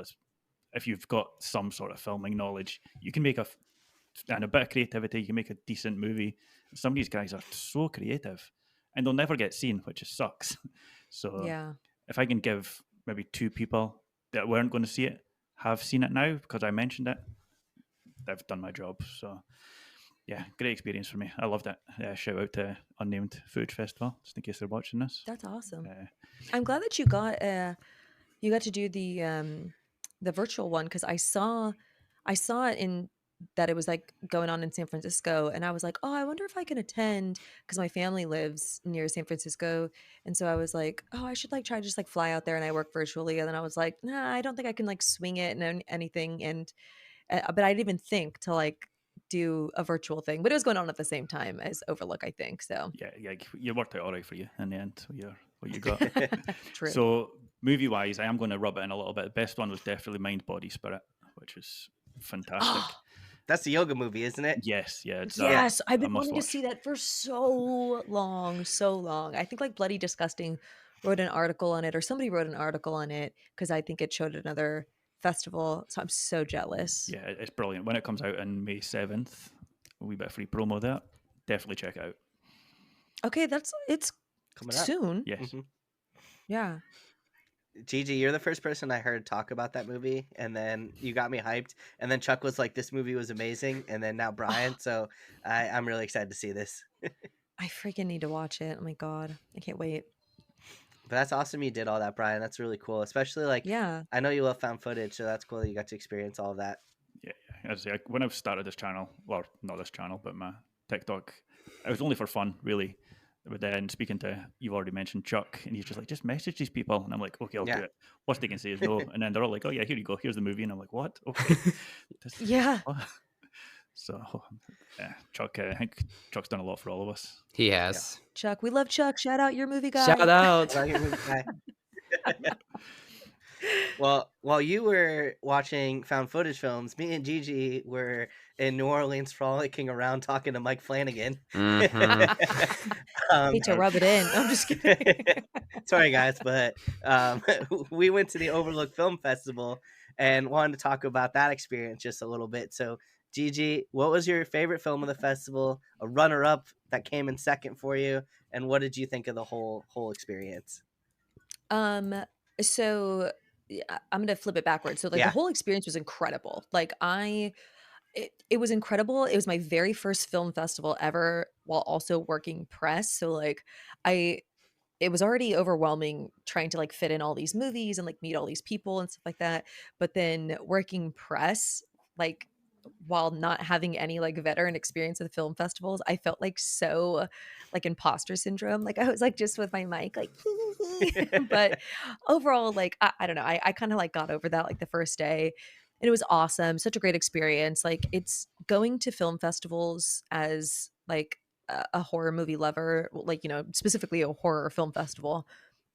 If you've got some sort of filming knowledge, you can make and a bit of creativity, you can make a decent movie. Some of these guys are so creative, and they'll never get seen, which just sucks. So Yeah. if I can give maybe 2 people that weren't going to see it have seen it now because I mentioned it, I've done my job. So yeah, great experience for me. I loved it. Shout out to Unnamed Food Festival, just in case they're watching this. That's awesome. Uh, I'm glad that you got to do the virtual one, because I saw it in that it was like going on in San Francisco, and I was like, oh, I wonder if I can attend, because my family lives near San Francisco, and so I was like, oh, I should like try to just like fly out there, and I work virtually, and then I was like, nah, I don't think I can like swing it and anything, and but I didn't even think to like do a virtual thing, but it was going on at the same time as Overlook, I think. So yeah, you worked out all right for you in the end. What you got. true. So movie wise, I am going to rub it in a little bit. The best one was definitely Mind, Body, Spirit, which was fantastic. That's the yoga movie, isn't it? Yes, yeah, it's Yes, I've a been wanting to must-watch. see that for so long, so long. I think like Bloody Disgusting wrote an article on it, or somebody wrote an article on it, because I think it showed at another festival. So I'm so jealous. Yeah, it's brilliant. When it comes out on May 7th, a wee bit of free promo there. Definitely check it out. Okay, it's Coming up. soon. Yes. Mhm. Yeah. GiGi, you're the first person I heard talk about that movie, and then you got me hyped. And then Chuck was like, "This movie was amazing," and then now Brian. So I'm really excited to see this. I freaking need to watch it. Oh my God. I can't wait. But that's awesome you did all that, Brian. That's really cool. Especially like Yeah. I know you love found footage, so that's cool that you got to experience all of that. Yeah. As I say, when I've started this channel, well, not this channel, but my TikTok, it was only for fun, really. But then speaking to, you've already mentioned Chuck, and he's just like, just message these people. And I'm like, okay, I'll do Yeah. it. Worst they can say is no. And then they're all like, oh, yeah, here you go. Here's the movie. And I'm like, what? Okay. Yeah. So, yeah, Chuck, I think Chuck's done a lot for all of us. He has. Chuck, we love Chuck. Shout out your movie guy. Shout out. About your movie guy. Well, while you were watching found footage films, me and GiGi were in New Orleans frolicking around talking to Mike Flanagan. Hate to rub it in. I'm just kidding. Sorry, guys, but we went to the Overlook Film Festival and wanted to talk about that experience just a little bit. So, GiGi, what was your favorite film of the festival? A runner-up that came in second for you, and what did you think of the whole experience? So I'm gonna flip it backwards. So like Yeah. the whole experience was incredible. Like it was incredible. It was my very first film festival ever, while also working press. So like it was already overwhelming trying to like fit in all these movies and like meet all these people and stuff like that. But then working press, like while not having any like veteran experience with film festivals, I felt like so like imposter syndrome. Like I was like just with my mic, like, but overall, like, I don't know. I kind of like got over that like the first day, and it was awesome. Such a great experience. Like it's going to film festivals as like a horror movie lover, like, specifically a horror film festival,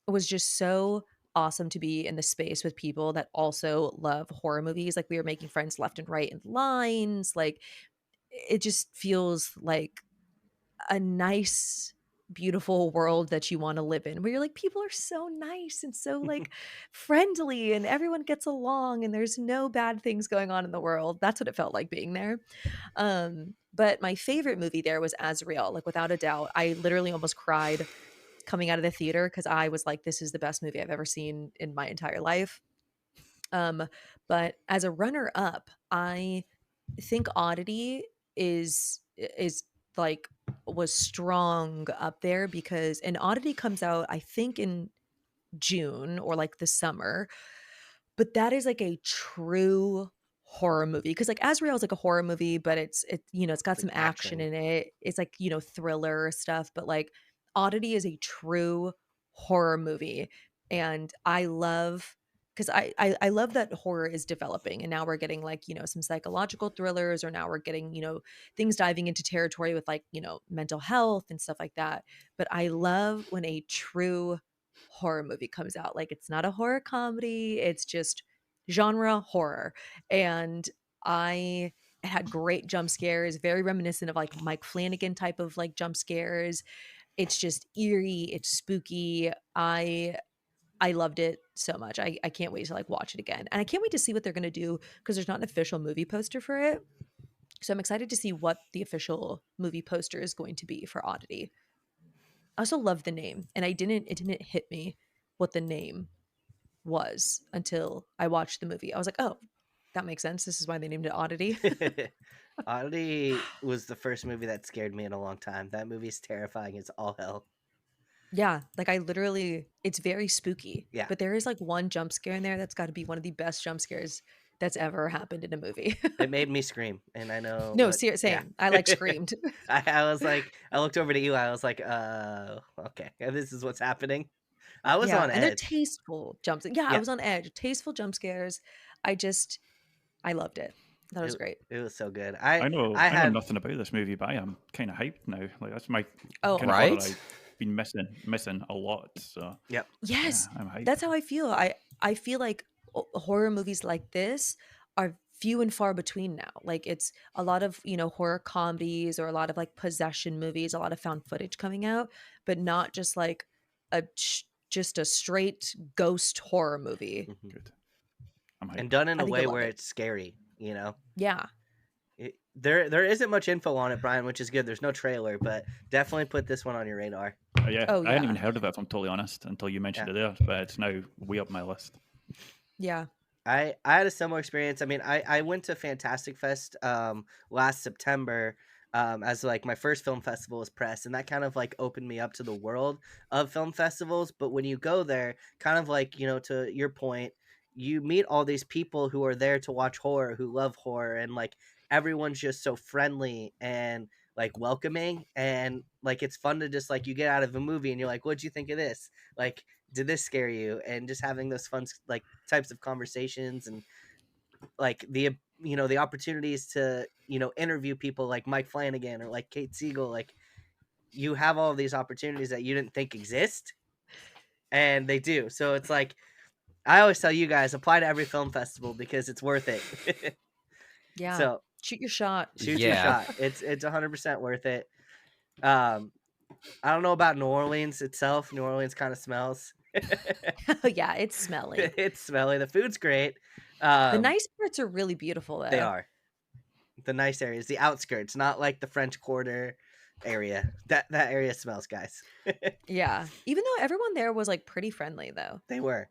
was just so awesome to be in the space with people that also love horror movies. Like we were making friends left and right in lines. Like it just feels like a nice, beautiful world that you want to live in, where you're like, people are so nice and so like friendly, and everyone gets along, and there's no bad things going on in the world. That's what it felt like being there. But my favorite movie there was Azrael, like without a doubt. I literally almost cried coming out of the theater, because I was like, this is the best movie I've ever seen in my entire life. But as a runner up, I think Oddity is like was strong up there, because an Oddity comes out I think in June or like the summer, but that is like a true horror movie, because like Azrael is like a horror movie, but it's got It's some like action action. in it. It's like thriller stuff, but like Oddity is a true horror movie, and I love, because I love that horror is developing, and now we're getting like some psychological thrillers, or now we're getting things diving into territory with like mental health and stuff like that. But I love when a true horror movie comes out. Like it's not a horror comedy, it's just genre horror. And I It had great jump scares, very reminiscent of like Mike Flanagan type of like jump scares. It's just eerie, it's spooky. I loved it so much. I can't wait to like watch it again. And I can't wait to see what they're going to do because there's not an official movie poster for it. So I'm excited to see what the official movie poster is going to be for Oddity. I also love the name, and it didn't hit me what the name was until I watched the movie. I was like, "Oh, that makes sense. This is why they named it Oddity." Oddity was the first movie that scared me in a long time. That movie's terrifying as all hell. Yeah, like I literally it's very spooky. Yeah. But there is like one jump scare in there that's got to be one of the best jump scares that's ever happened in a movie. It made me scream, and I know. No, Yeah. same. I like screamed. I was like, I looked over to you. I was like, okay, this is what's happening. I was Yeah, on and they're edge. tasteful jump scares. Yeah, I Yeah. was on edge. Tasteful jump scares. I loved it. That was great. It was so good. I know had nothing about this movie, but I am kind of hyped now. Like that's my Oh, kind of Right? horror I've been missing a lot. So Yep. yes, yeah, I'm hyped. that's how I feel. I feel like horror movies like this are few and far between now. Like it's a lot of, horror comedies or a lot of like possession movies, a lot of found footage coming out, but not just like just a straight ghost horror movie. Mhm. Good. I'm hyped. And done in I a think way you'll love where it. it's scary. Yeah. There isn't much info on it, Brian, which is good. There's no trailer, but definitely put this one on your radar. Yeah, Oh, I hadn't yeah. even heard of it, if I'm totally honest, until you mentioned Yeah. it there. But it's now way up my list. Yeah. I had a similar experience. I mean, I went to Fantastic Fest last September as like my first film festival was press, and that kind of like opened me up to the world of film festivals. But when you go there, kind of like, to your point, you meet all these people who are there to watch horror, who love horror, and like everyone's just so friendly and like welcoming, and like it's fun to just like you get out of a movie and you're like, what'd you think of this? Like, did this scare you? And just having those fun like types of conversations, and like the opportunities to interview people like Mike Flanagan or like Kate Siegel. Like, you have all of these opportunities that you didn't think exist, and they do. So it's like, I always tell you guys, apply to every film festival because it's worth it. Yeah. So Shoot your shot. shoot your Yeah. shot. It's 100% worth it. I don't know about New Orleans itself. New Orleans kind of smells. Yeah, it's smelly. It's smelly. The food's great. The nice parts are really beautiful though. They are. The nice areas, the outskirts, not like the French Quarter area. That area smells, guys. Yeah. Even though everyone there was like pretty friendly though. They were.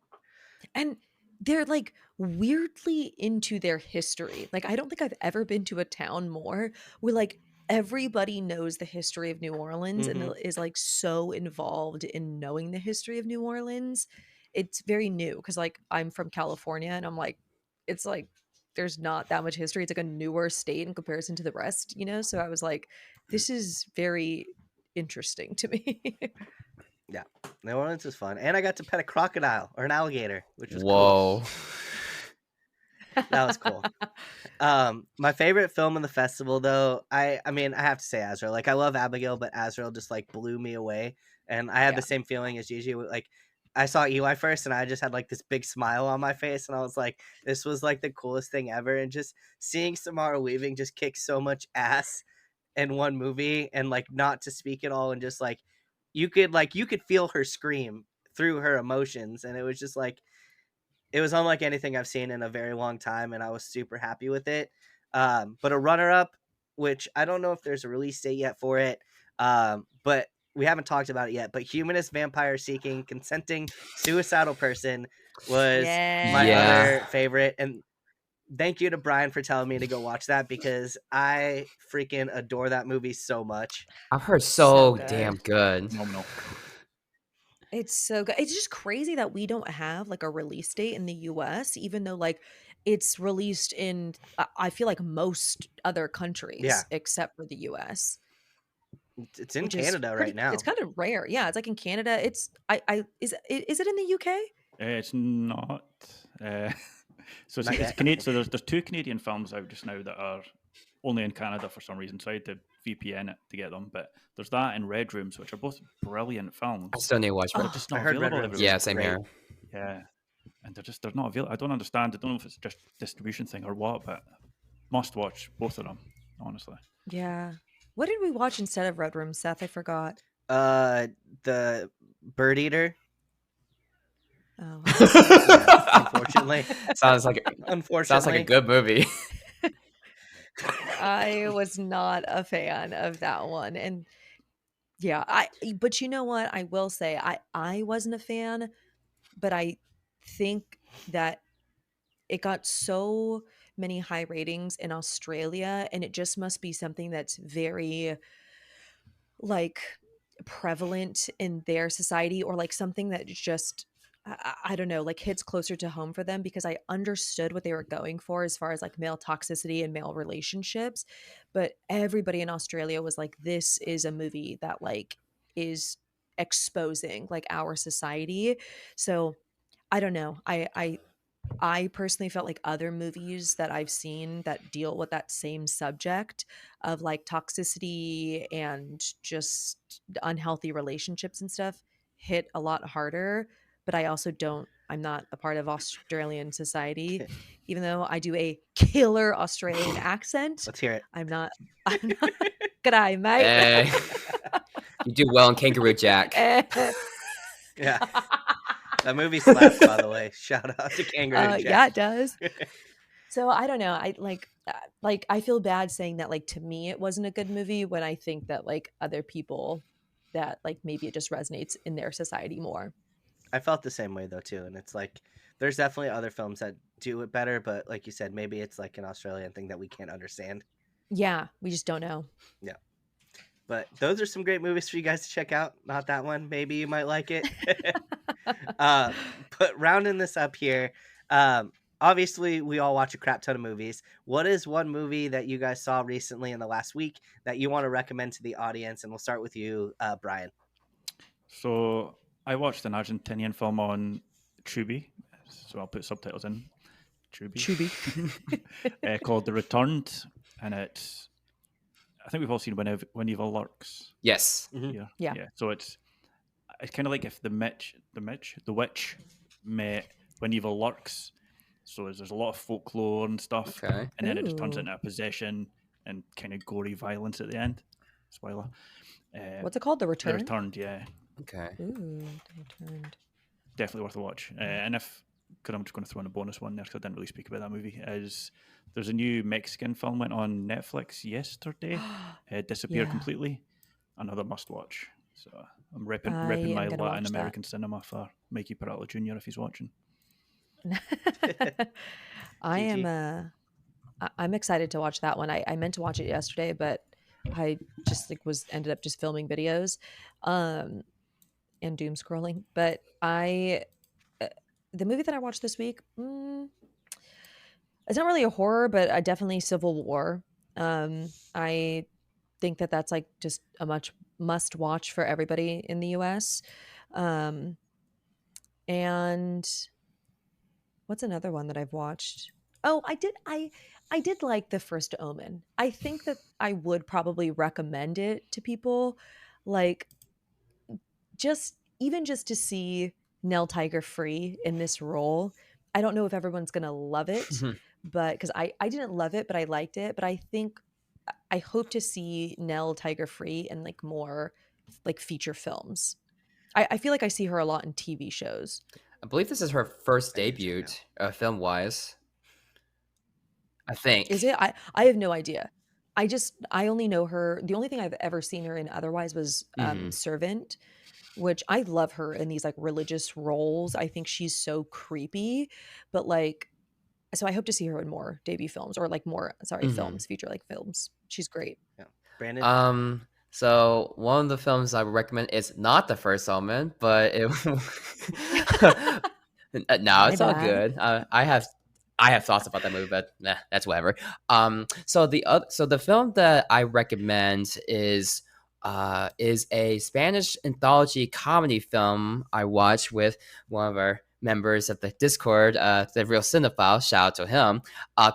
And they're like weirdly into their history. Like I don't think I've ever been to a town more where like everybody knows the history of New Orleans and is like so involved in knowing the history of New Orleans. It's very new because like I'm from California and I'm like, it's like there's not that much history. It's like a newer state in comparison to the rest, So I was like, this is very interesting to me. Yeah. New Orleans is fun. And I got to pet a crocodile or an alligator, which was Whoa. cool. That was cool. My favorite film in the festival, though, I mean, I have to say Azrael. Like, I love Abigail, but Azrael just like blew me away. And I had Yeah. the same feeling as Gigi. Like, I saw Eli first, and I just had like this big smile on my face, and I was like, this was like the coolest thing ever. And just seeing Samara Weaving just kick so much ass in one movie, and like not to speak at all, and just like you could feel her scream through her emotions, and it was just like, it was unlike anything I've seen in a very long time, and I was super happy with it. But a runner-up, which I don't know if there's a release date yet for it, but we haven't talked about it yet, but Humanist Vampire Seeking Consenting Suicidal Person was my Yeah. other favorite. And thank you to Brian for telling me to go watch that, because I freaking adore that movie so much. I've heard So so good. damn good. Phenomenal. It's so good. It's just crazy that we don't have like a release date in the US, even though like it's released in I feel like most other countries Yeah. except for the US. It's in Which is Canada pretty- right now. It's kind of rare. Yeah, it's like in Canada. Is it in the UK? It's not. So Not it's yet. Canadian. So there's two Canadian films out just now that are only in Canada for some reason. So I had to VPN it to get them. But there's that and Red Rooms, which are both brilliant films. I still need to watch But it. they're just I not heard Red available Rooms everywhere. Yeah, same great. here. Yeah, and they're not available. I don't understand. I don't know if it's just distribution thing or what, but Must watch both of them, honestly. Yeah. What did we watch instead of Red Room, Seth? I forgot. The Bird Eater. Oh, I haven't seen that. Yeah, unfortunately. sounds like a Unfortunately. good movie. I was not a fan of that one. And yeah, but you know what? I will say I wasn't a fan, but I think that it got so many high ratings in Australia, and it just must be something that's very like prevalent in their society, or like something that just I don't know, like hits closer to home for them, because I understood what they were going for as far as like male toxicity and male relationships. But everybody in Australia was like, this is a movie that like is exposing like our society. So I don't know. I personally felt like other movies that I've seen that deal with that same subject of like toxicity and just unhealthy relationships and stuff hit a lot harder. But I also I'm not a part of Australian society, even though I do a killer Australian accent. Let's hear it. I'm not, G'day, mate. Hey, you do well in Kangaroo Jack. Yeah. That movie slaps, by the way. Shout out to Kangaroo Jack. Yeah, it does. So I don't know. I feel bad saying that like to me it wasn't a good movie, when I think that like other people, that like maybe it just resonates in their society more. I felt the same way though too, and it's like there's definitely other films that do it better, but like you said, maybe it's like an Australian thing that we can't understand. Yeah, we just don't know. Yeah. But those are some great movies for you guys to check out. Not that one. Maybe you might like it. But rounding this up here, obviously we all watch a crap ton of movies. What is one movie that you guys saw recently in the last week that you want to recommend to the audience? And we'll start with you, Brian. So I watched an Argentinian film on Tubi, so I'll put subtitles in. Tubi. Called The Returned, and it's, I think we've all seen When Evil Lurks. Yes. Mm-hmm. Yeah. So it's kind of like if the witch met When Evil Lurks. So there's a lot of folklore and stuff, Okay. and then it just turns Ooh. into a possession and kind of gory violence at the end. Spoiler. What's it called? The The Return? Returned, yeah. Okay. Ooh, The Returned. Definitely worth a watch. And because I'm just going to throw in a bonus one there because I didn't really speak about that movie, is there's a new Mexican film went on Netflix yesterday. Disappeared Yeah. completely. Another must watch. So I'm I repping am my gonna Latin watch that. American cinema for Mikey Peralta Jr. if he's watching. I'm excited to watch that one. I meant to watch it yesterday, but I just like ended up just filming videos and doom scrolling. But the movie that I watched this week, it's not really a horror, but definitely Civil War. I think that that's like just a must watch for everybody in the US. And what's another one that I've watched? Oh, I did like The First Omen. I think that I would probably recommend it to people, like just to see Nell Tiger Free in this role. I don't know if everyone's gonna love it, but because I didn't love it, but I liked it. But I hope to see Nell Tiger Free in like more like feature films. I feel like I see her a lot in TV shows. I believe this is her first I need to debut, check film wise. I think. Is it? I have no idea. I only know her. The only thing I've ever seen her in otherwise was Servant, which I love her in these like religious roles. I think she's so creepy, but like, so I hope to see her in more debut films, or like more, films, feature like films. She's great. Yeah. Brandon? So one of the films I would recommend is not The First Omen, but it no, My it's all bad. good. I have thoughts about that movie, but nah, that's whatever. So the film that I recommend is a Spanish anthology comedy film I watched with one of our members of the Discord, the Real Cinephile, shout out to him,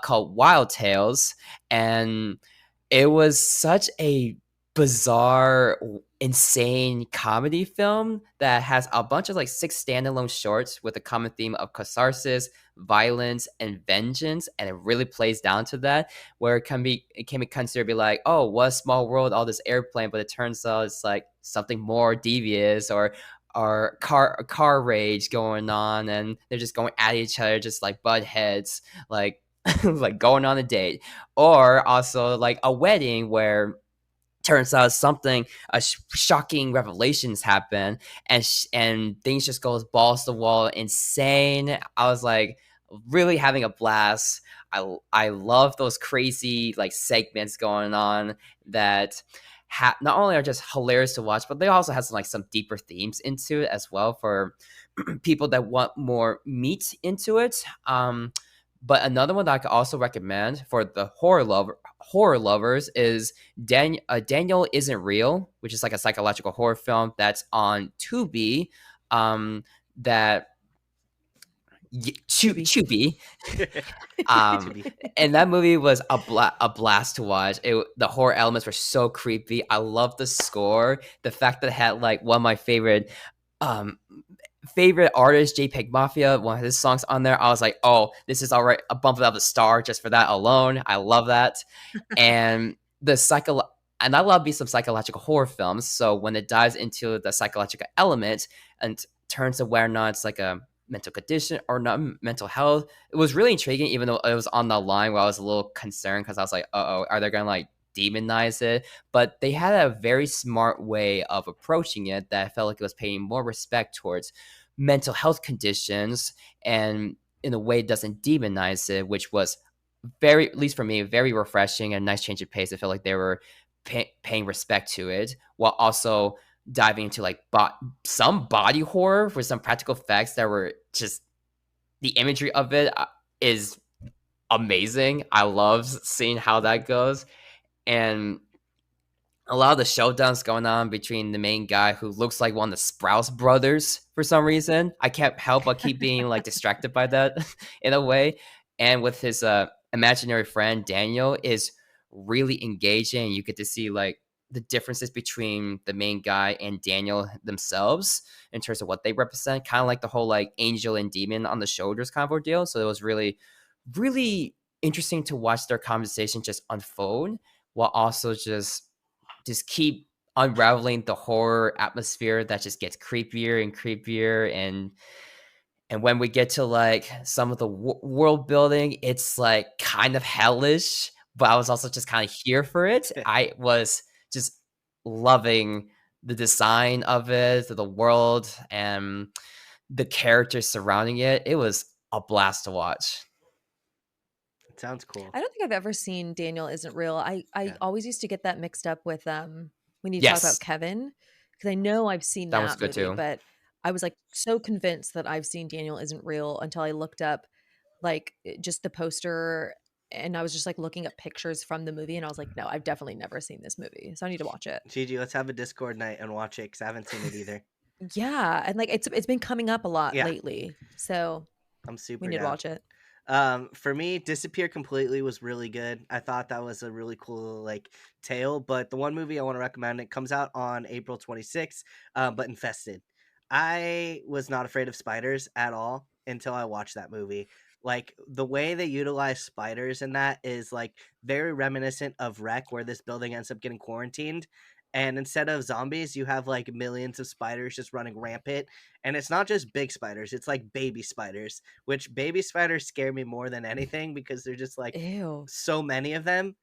called Wild Tales, and it was such a bizarre, insane comedy film that has a bunch of like 6 standalone shorts with a common theme of catharsis, violence, and vengeance, and it really plays down to that, where it can be considered be like, oh, what a small world, all this airplane, but it turns out it's like something more devious, or car rage going on, and they're just going at each other, just like butt heads, like like going on a date, or also like a wedding where turns out something shocking revelations happen, and things just goes balls to the wall insane. I was like really having a blast. I love those crazy like segments going on that not only are just hilarious to watch, but they also have some deeper themes into it as well for people that want more meat into it. But another one that I could also recommend for the horror lovers is Daniel Isn't Real, which is like a psychological horror film that's on Tubi. That Tubi. Tubi. To be And that movie was a blast to watch. The horror elements were so creepy. I love the score. The fact that it had like one of my um favorite artist, JPEG Mafia, one of his songs on there. I was like, oh, this is all right. A bump it up a star just for that alone. I love that. And and I love me some psychological horror films. So when it dives into the psychological element and turns to whether or not it's like a mental condition or not mental health, it was really intriguing, even though it was on the line where I was a little concerned because I was like, uh-oh, are they gonna like demonize it? But they had a very smart way of approaching it that I felt like it was paying more respect towards mental health conditions, and in a way it doesn't demonize it, which was very, at least for me, very refreshing and a nice change of pace. I felt like they were paying respect to it while also diving into like some body horror for some practical effects that were just, the imagery of it is amazing. I love seeing how that goes. And a lot of the showdowns going on between the main guy who looks like one of the Sprouse brothers for some reason. I can't help but keep being like distracted by that in a way. And with his imaginary friend Daniel is really engaging. You get to see like the differences between the main guy and Daniel themselves in terms of what they represent, kind of like the whole like angel and demon on the shoulders kind of ordeal. So it was really, really interesting to watch their conversation just unfold while also just keep unraveling the horror atmosphere that just gets creepier and creepier. And when we get to like some of the world building, it's like kind of hellish, but I was also just kind of here for it. I was just loving the design of it, the world, and the characters surrounding it. It was a blast to watch. It sounds cool. I don't think I've ever seen Daniel Isn't Real. I Yeah. always used to get that mixed up with when you talk Yes, about Kevin, because I know I've seen that was that good movie, too. but I was like so convinced that I've seen Daniel Isn't Real until I looked up like just the poster, and I was just like looking at pictures from the movie, and I was like, no, I've definitely never seen this movie, so I need to watch it. Gigi, let's have a Discord night and watch it because I haven't seen it either. Yeah, and like it's been coming up a lot Yeah, lately, so I'm we super need to down. watch it. For me, Disappear Completely was really good. I thought that was a really cool like tale. But the one movie I want to recommend, it comes out on April 26th, but Infested. I was not afraid of spiders at all until I watched that movie. Like the way they utilize spiders in that is like very reminiscent of Wreck, where this building ends up getting quarantined. And instead of zombies, you have like millions of spiders just running rampant. And it's not just big spiders, it's like baby spiders, which baby spiders scare me more than anything because they're just like Ew. so many of them.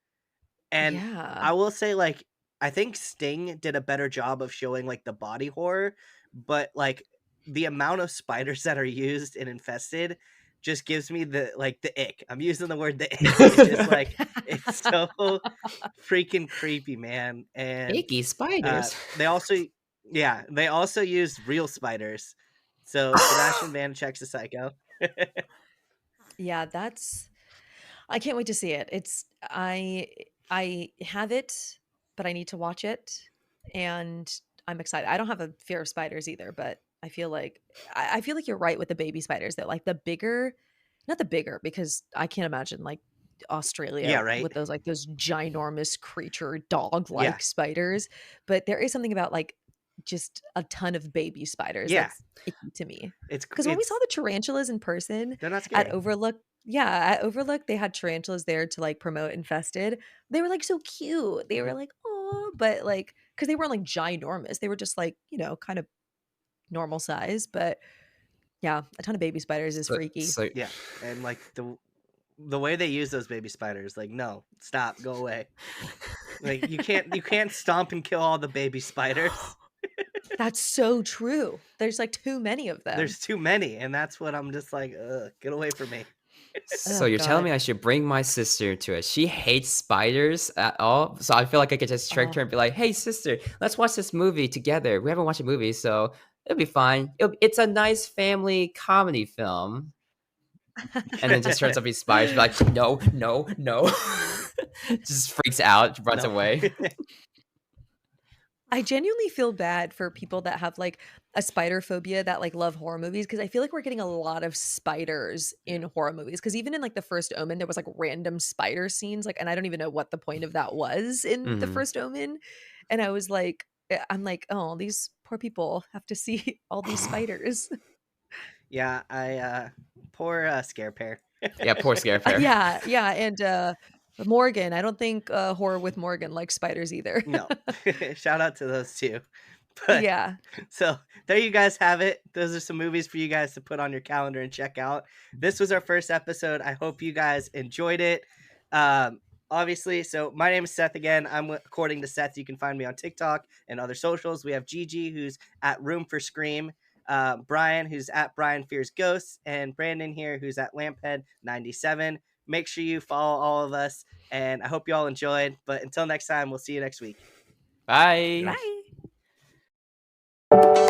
And Yeah. I will say, like, I think Sting did a better job of showing like the body horror, but like the amount of spiders that are used in Infested just gives me the ick. I'm using the word the ick. It's just like it's so freaking creepy, man. And Icky spiders. they also, yeah, they also used real spiders. So Sebastian Vanchek's a psycho. Yeah, that's I can't wait to see it. I have it, but I need to watch it, and I'm excited. I don't have a fear of spiders either, but I feel like you're right with the baby spiders, that like the bigger, not the bigger, because I can't imagine like Australia Yeah, right. with those ginormous creature dog-like Yeah. spiders, but there is something about, like, just a ton of baby spiders Yeah. that's icky to me. It's Because when we saw the tarantulas in person they're not at scary. Overlook, at Overlook, they had tarantulas there to, like, promote Infested. They were, like, so cute. They were like, "Aw," but, like, because they weren't, like, ginormous. They were just, like, kind of normal size, but yeah, a ton of baby spiders is So, freaky. so Yeah, and like the way they use those baby spiders, like, no, stop, go away. Like you can't stomp and kill all the baby spiders. That's so true. There's, like, too many of them. There's too many, and that's what I'm just like, ugh, get away from me. So Oh, you're telling me God. I should bring my sister to it. She hates spiders at all. So I feel like I could just trick Oh. her and be like, hey, sister, let's watch this movie together. We haven't watched a movie, so it'll be fine. It's a nice family comedy film. And then just turns out to be spiders. She'll be like, no, no, no. Just freaks out, runs No. away. I genuinely feel bad for people that have, like, a spider phobia that, like, love horror movies because I feel like we're getting a lot of spiders in horror movies. Because even in, like, The First Omen, there was, like, random spider scenes, like, and I don't even know what the point of that was in The Mhm. First Omen, and I was like I'm like, "Oh, these poor people have to see all these spiders." Yeah, I poor scare pair. Yeah, poor scare pair. Yeah, and Morgan, I don't think, Horror with Morgan likes spiders either. No. Shout out to those two. But Yeah. so there you guys have it. Those are some movies for you guys to put on your calendar and check out. This was our first episode. I hope you guys enjoyed it. Obviously, so my name is Seth again. I'm according to Seth. You can find me on TikTok and other socials. We have GiGi, who's at Room for Scream. Brian, who's at Brian Fears Ghosts, and Brandon here, who's at Lamphead97. Make sure you follow all of us, and I hope you all enjoyed. But until next time, we'll see you next week. Bye. Bye.